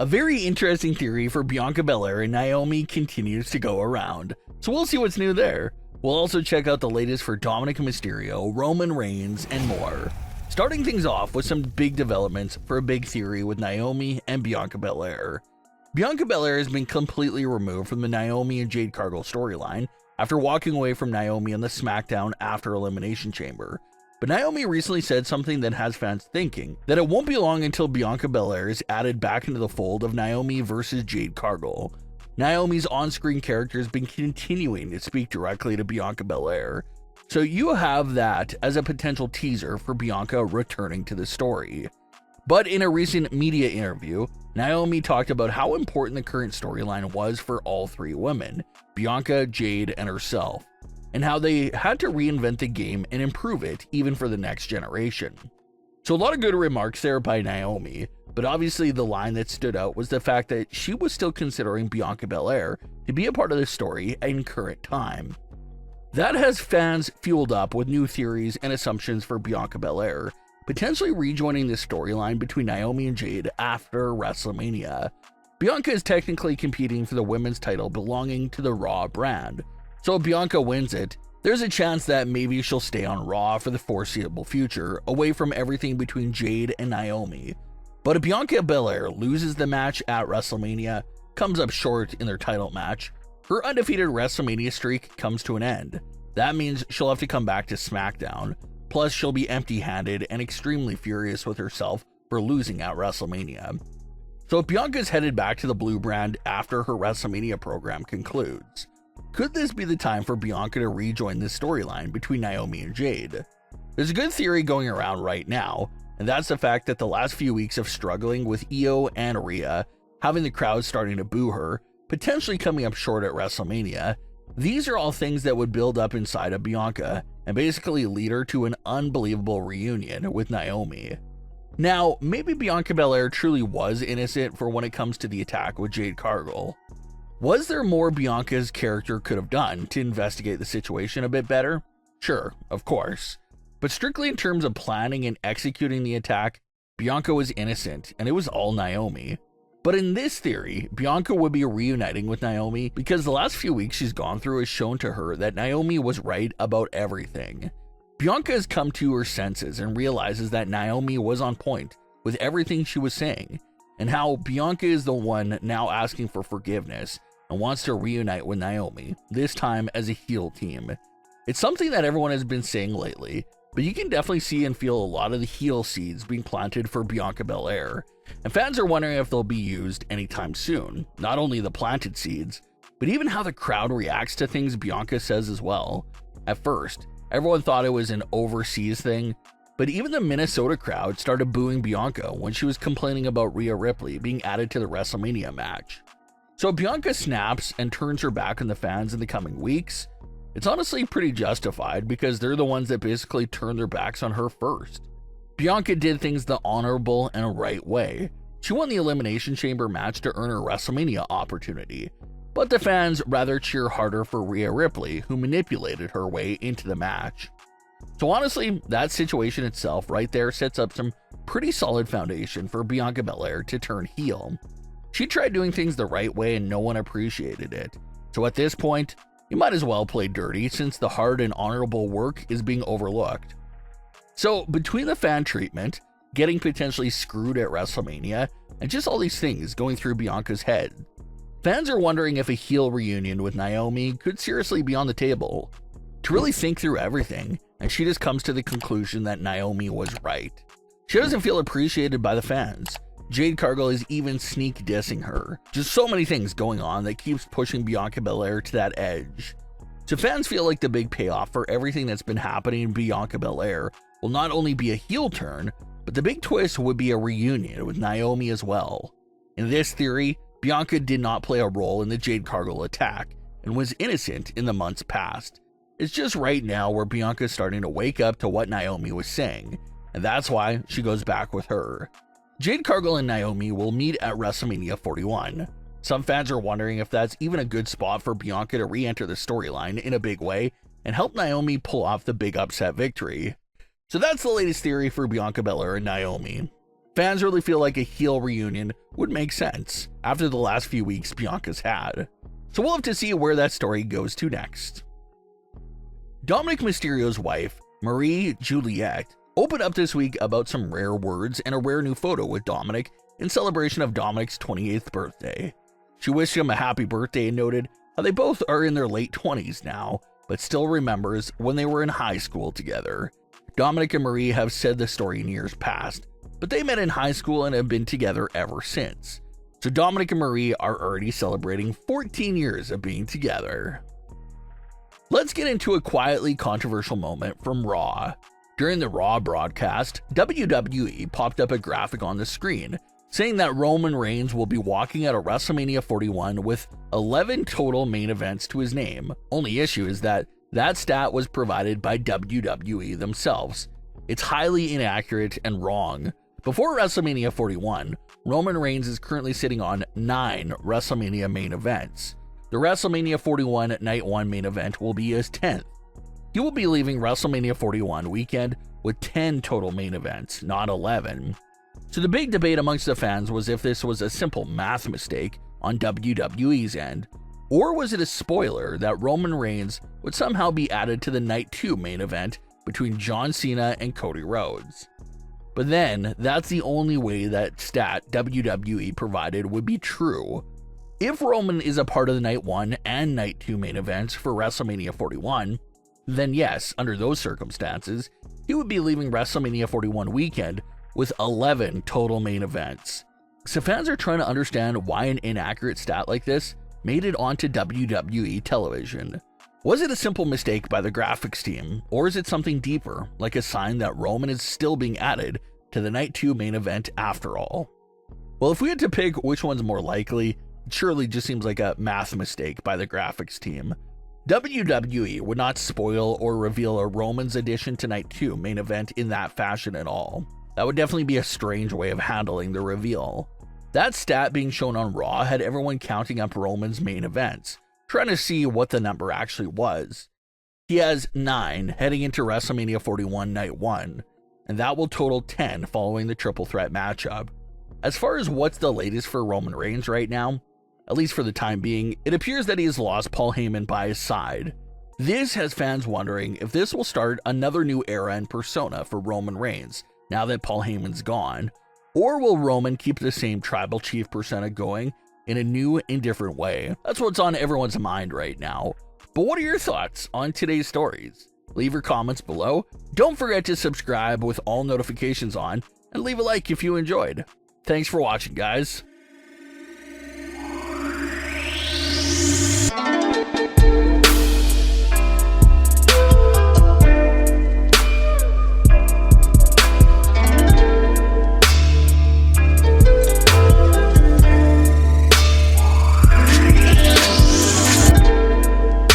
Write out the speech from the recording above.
A very interesting theory for Bianca Belair and Naomi continues to go around, so we'll see what's new there. We'll also check out the latest for Dominik Mysterio, Roman Reigns, and more. Starting things off with some big developments for a big theory with Naomi and Bianca Belair. Bianca Belair has been completely removed from the Naomi and Jade Cargill storyline after walking away from Naomi on the SmackDown after Elimination Chamber. But Naomi recently said something that has fans thinking that it won't be long until Bianca Belair is added back into the fold of Naomi versus Jade Cargill. Naomi's on-screen character has been continuing to speak directly to Bianca Belair, so you have that as a potential teaser for Bianca returning to the story. But in a recent media interview, Naomi talked about how important the current storyline was for all three women, Bianca, Jade, and herself, and how they had to reinvent the game and improve it even for the next generation. So a lot of good remarks there by Naomi, but obviously the line that stood out was the fact that she was still considering Bianca Belair to be a part of the story in current time. That has fans fueled up with new theories and assumptions for Bianca Belair, potentially rejoining the storyline between Naomi and Jade after WrestleMania. Bianca is technically competing for the women's title belonging to the Raw brand, so if Bianca wins it, there's a chance that maybe she'll stay on Raw for the foreseeable future, away from everything between Jade and Naomi. But if Bianca Belair loses the match at WrestleMania, comes up short in their title match, her undefeated WrestleMania streak comes to an end. That means she'll have to come back to SmackDown, plus she'll be empty-handed and extremely furious with herself for losing at WrestleMania. So if Bianca's headed back to the blue brand after her WrestleMania program concludes, could this be the time for Bianca to rejoin this storyline between Naomi and Jade? There's a good theory going around right now, and that's the fact that the last few weeks of struggling with Io and Rhea, having the crowd starting to boo her, potentially coming up short at WrestleMania, these are all things that would build up inside of Bianca and basically lead her to an unbelievable reunion with Naomi. Now, maybe Bianca Belair truly was innocent for when it comes to the attack with Jade Cargill. Was there more Bianca's character could have done to investigate the situation a bit better? Sure, of course. But strictly in terms of planning and executing the attack, Bianca was innocent and it was all Naomi. But in this theory, Bianca would be reuniting with Naomi because the last few weeks she's gone through has shown to her that Naomi was right about everything. Bianca has come to her senses and realizes that Naomi was on point with everything she was saying, and how Bianca is the one now asking for forgiveness and wants to reunite with Naomi, this time as a heel team. It's something that everyone has been saying lately, but you can definitely see and feel a lot of the heel seeds being planted for Bianca Belair, and fans are wondering if they'll be used anytime soon. Not only the planted seeds, but even how the crowd reacts to things Bianca says as well. At first, everyone thought it was an overseas thing, but even the Minnesota crowd started booing Bianca when she was complaining about Rhea Ripley being added to the WrestleMania match. So if Bianca snaps and turns her back on the fans in the coming weeks, it's honestly pretty justified because they're the ones that basically turned their backs on her first. Bianca did things the honorable and right way. She won the Elimination Chamber match to earn her WrestleMania opportunity, but the fans rather cheer harder for Rhea Ripley, who manipulated her way into the match. So honestly, that situation itself right there sets up some pretty solid foundation for Bianca Belair to turn heel. She tried doing things the right way and no one appreciated it. So at this point, you might as well play dirty since the hard and honorable work is being overlooked. So between the fan treatment, getting potentially screwed at WrestleMania, and just all these things going through Bianca's head, fans are wondering if a heel reunion with Naomi could seriously be on the table. To really think through everything, and she just comes to the conclusion that Naomi was right. She doesn't feel appreciated by the fans. Jade Cargill is even sneak dissing her. Just so many things going on that keeps pushing Bianca Belair to that edge. So fans feel like the big payoff for everything that's been happening in Bianca Belair will not only be a heel turn, but the big twist would be a reunion with Naomi as well. In this theory, Bianca did not play a role in the Jade Cargill attack and was innocent in the months past. It's just right now where Bianca is starting to wake up to what Naomi was saying, and that's why she goes back with her. Jade Cargill and Naomi will meet at WrestleMania 41. Some fans are wondering if that's even a good spot for Bianca to re-enter the storyline in a big way and help Naomi pull off the big upset victory. So that's the latest theory for Bianca Belair and Naomi. Fans really feel like a heel reunion would make sense after the last few weeks Bianca's had. So we'll have to see where that story goes to next. Dominik Mysterio's wife, Marie Juliette, opened up this week about some rare words and a rare new photo with Dominik in celebration of Dominik's 28th birthday. She wished him a happy birthday and noted how they both are in their late 20s now, but still remembers when they were in high school together. Dominik and Marie have said the story in years past, but they met in high school and have been together ever since. So Dominik and Marie are already celebrating 14 years of being together. Let's get into a quietly controversial moment from Raw. During the Raw broadcast, WWE popped up a graphic on the screen saying that Roman Reigns will be walking out of WrestleMania 41 with 11 total main events to his name. Only issue is that stat was provided by WWE themselves. It's highly inaccurate and wrong. Before WrestleMania 41, Roman Reigns is currently sitting on 9 WrestleMania main events. The WrestleMania 41 Night 1 main event will be his 10th. He will be leaving WrestleMania 41 weekend with 10 total main events, not 11. So the big debate amongst the fans was if this was a simple math mistake on WWE's end, or was it a spoiler that Roman Reigns would somehow be added to the Night 2 main event between John Cena and Cody Rhodes. But then, that's the only way that stat WWE provided would be true. If Roman is a part of the Night 1 and Night 2 main events for WrestleMania 41, then yes, under those circumstances, he would be leaving WrestleMania 41 weekend with 11 total main events. So fans are trying to understand why an inaccurate stat like this made it onto WWE television. Was it a simple mistake by the graphics team, or is it something deeper, like a sign that Roman is still being added to the Night 2 main event after all? Well, if we had to pick which one's more likely, it surely just seems like a math mistake by the graphics team. WWE would not spoil or reveal a Roman's addition to Night 2 main event in that fashion at all. That would definitely be a strange way of handling the reveal. That stat being shown on Raw had everyone counting up Roman's main events, trying to see what the number actually was. He has 9 heading into WrestleMania 41 Night 1, and that will total 10 following the triple threat matchup. As far as what's the latest for Roman Reigns right now, at least for the time being, it appears that he has lost Paul Heyman by his side. This has fans wondering if this will start another new era and persona for Roman Reigns, now that Paul Heyman's gone, or will Roman keep the same tribal chief persona going in a new and different way? That's what's on everyone's mind right now. But what are your thoughts on today's stories? Leave your comments below. Don't forget to subscribe with all notifications on, and leave a like if you enjoyed. Thanks for watching, guys.